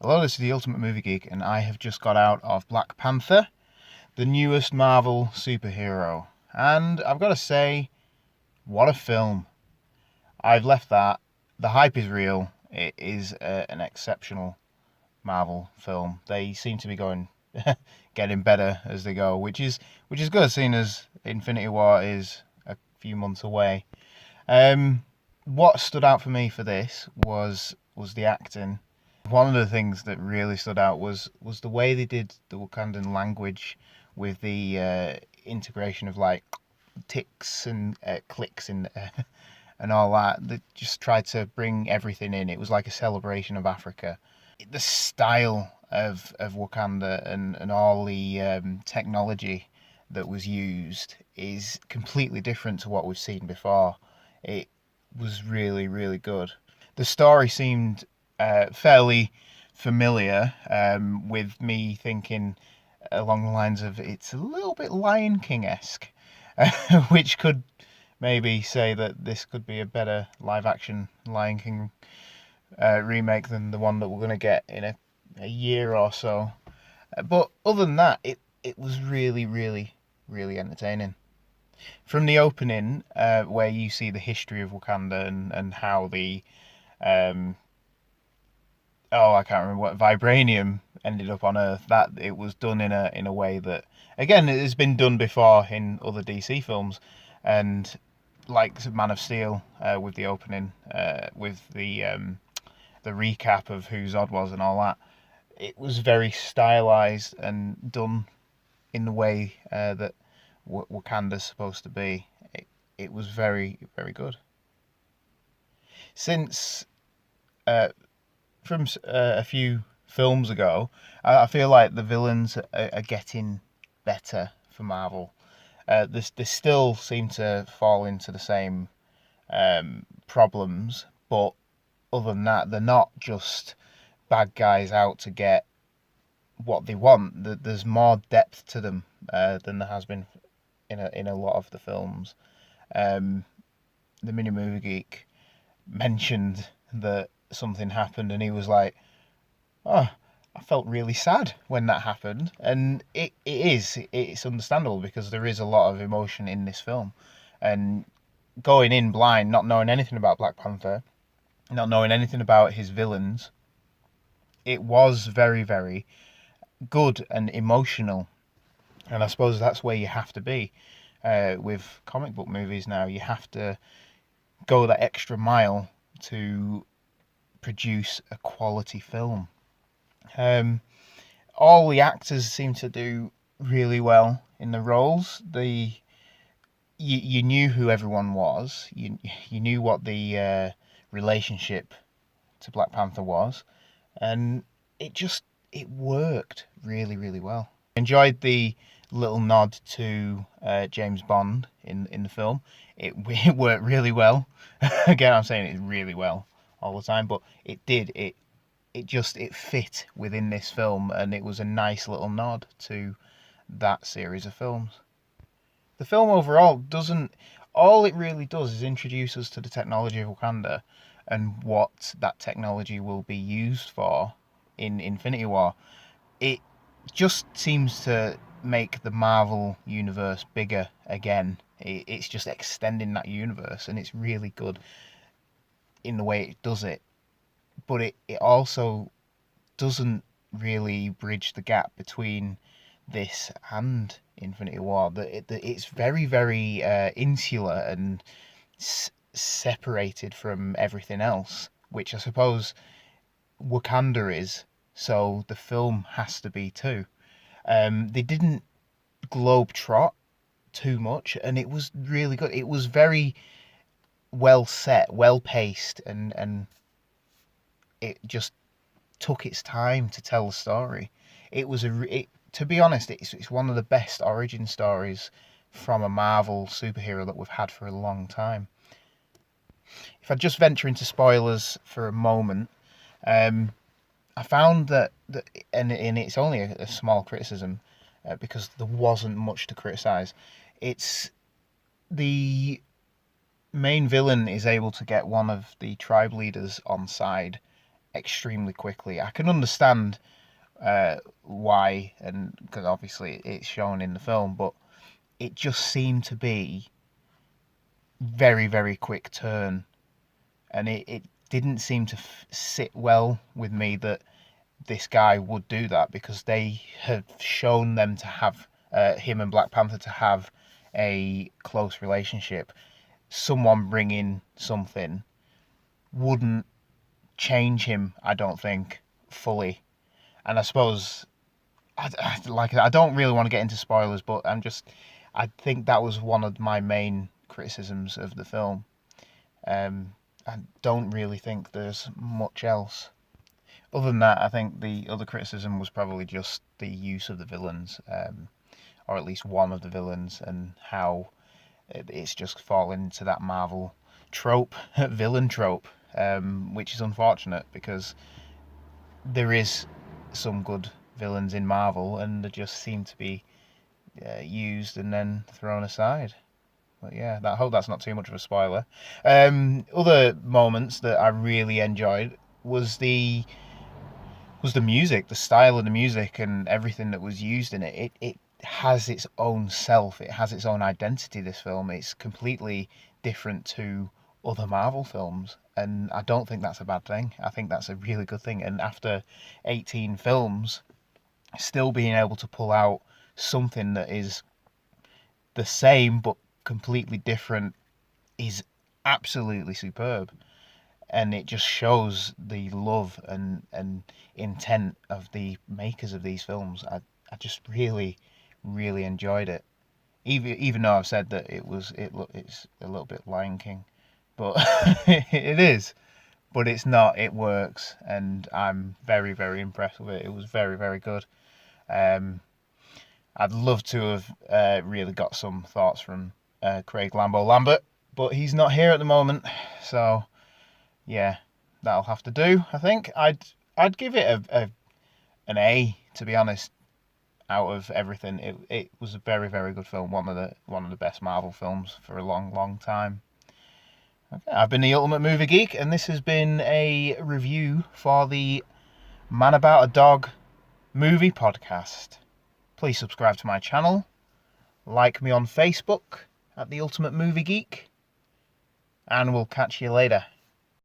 Hello, this is the Ultimate Movie Geek, and I have just got out of Black Panther, the newest Marvel superhero. And I've got to say, what a film. I've left that. The hype is real. It is an exceptional Marvel film. They seem to be getting better as they go, which is good, seeing as Infinity War is a few months away. What stood out for me for this was the acting. One of the things that really stood out was the way they did the Wakandan language with the integration of like ticks and clicks and all that. They just tried to bring everything in. It was like a celebration of Africa. The style of Wakanda and all the technology that was used is completely different to what we've seen before. It was really, really good. The story seemed fairly familiar, with me thinking along the lines of it's a little bit Lion King-esque, which could maybe say that this could be a better live-action Lion King remake than the one that we're going to get in a year or so. But other than that, it was really, really, really entertaining. From the opening, where you see the history of Wakanda and how the I can't remember what vibranium ended up on Earth. That it was done in a way that, again, it has been done before in other DC films, and like Man of Steel, with the opening, with the recap of who Zod was and all that. It was very stylized and done in the way that Wakanda's supposed to be. It was very, very good. Since from a few films ago, I feel like the villains are getting better for Marvel. They still seem to fall into the same problems, but other than that, they're not just bad guys out to get what they want. There's more depth to them than there has been in a lot of the films. The Mini Movie Geek mentioned that something happened, and he was like, "Oh, I felt really sad when that happened," and it's understandable because there is a lot of emotion in this film, and going in blind, not knowing anything about Black Panther, not knowing anything about his villains, it was very, very good and emotional, and I suppose that's where you have to be with comic book movies now. You have to go that extra mile to produce a quality film. Um, all the actors seem to do really well in the roles. You knew who everyone was. You knew what the relationship to Black Panther was, and it worked really, really well. Enjoyed the little nod to James Bond in the film. It worked really well. Again, I'm saying it really well all the time, but it did. It fit within this film, and it was a nice little nod to that series of films. The film overall doesn't. All it really does is introduce us to the technology of Wakanda and what that technology will be used for in Infinity War. It just seems to make the Marvel universe bigger again. It's just extending that universe, and it's really good in the way it does it. But it also doesn't really bridge the gap between this and Infinity War. It's very, very insular and separated from everything else, which I suppose Wakanda is. So the film has to be too. They didn't globetrot too much, and it was really good. It was very well set, well paced, and it just took its time to tell the story. It was to be honest, it's one of the best origin stories from a Marvel superhero that we've had for a long time. If I just venture into spoilers for a moment, I found that and it's only a small criticism, because there wasn't much to criticize. It's the main villain is able to get one of the tribe leaders on side, extremely quickly. I can understand why, and because obviously it's shown in the film, but it just seemed to be very, very quick turn, and it didn't seem to sit well with me that this guy would do that, because they have shown them to have him and Black Panther to have a close relationship. Someone bringing something wouldn't change him, I don't think, fully. And I suppose, I don't really want to get into spoilers, but I think that was one of my main criticisms of the film. I don't really think there's much else. Other than that, I think the other criticism was probably just the use of the villains, or at least one of the villains, and how it's just fallen into that Marvel trope, villain trope, which is unfortunate, because there is some good villains in Marvel, and they just seem to be used and then thrown aside. But yeah, I hope that's not too much of a spoiler. Other moments that I really enjoyed was the music, the style of the music, and everything that was used in it. It has its own self. It has its own identity. This film, it's completely different to other Marvel films, and I don't think that's a bad thing. I think that's a really good thing. And after 18 films, still being able to pull out something that is the same but completely different is absolutely superb. And it just shows the love and intent of the makers of these films. I just really, really enjoyed it. Even though I've said that it's a little bit Lion King, but it is. But it's not. It works, and I'm very, very impressed with it. It was very, very good. Um, I'd love to have really got some thoughts from Craig Lambo Lambert, but he's not here at the moment, so yeah, that'll have to do. I think I'd give it an A, to be honest. Out of everything, it was a very, very good film. One of the best Marvel films for a long, long time. Okay, I've been the Ultimate Movie Geek, and this has been a review for the Man About a Dog movie podcast. Please subscribe to my channel, like me on Facebook at the Ultimate Movie Geek, and we'll catch you later.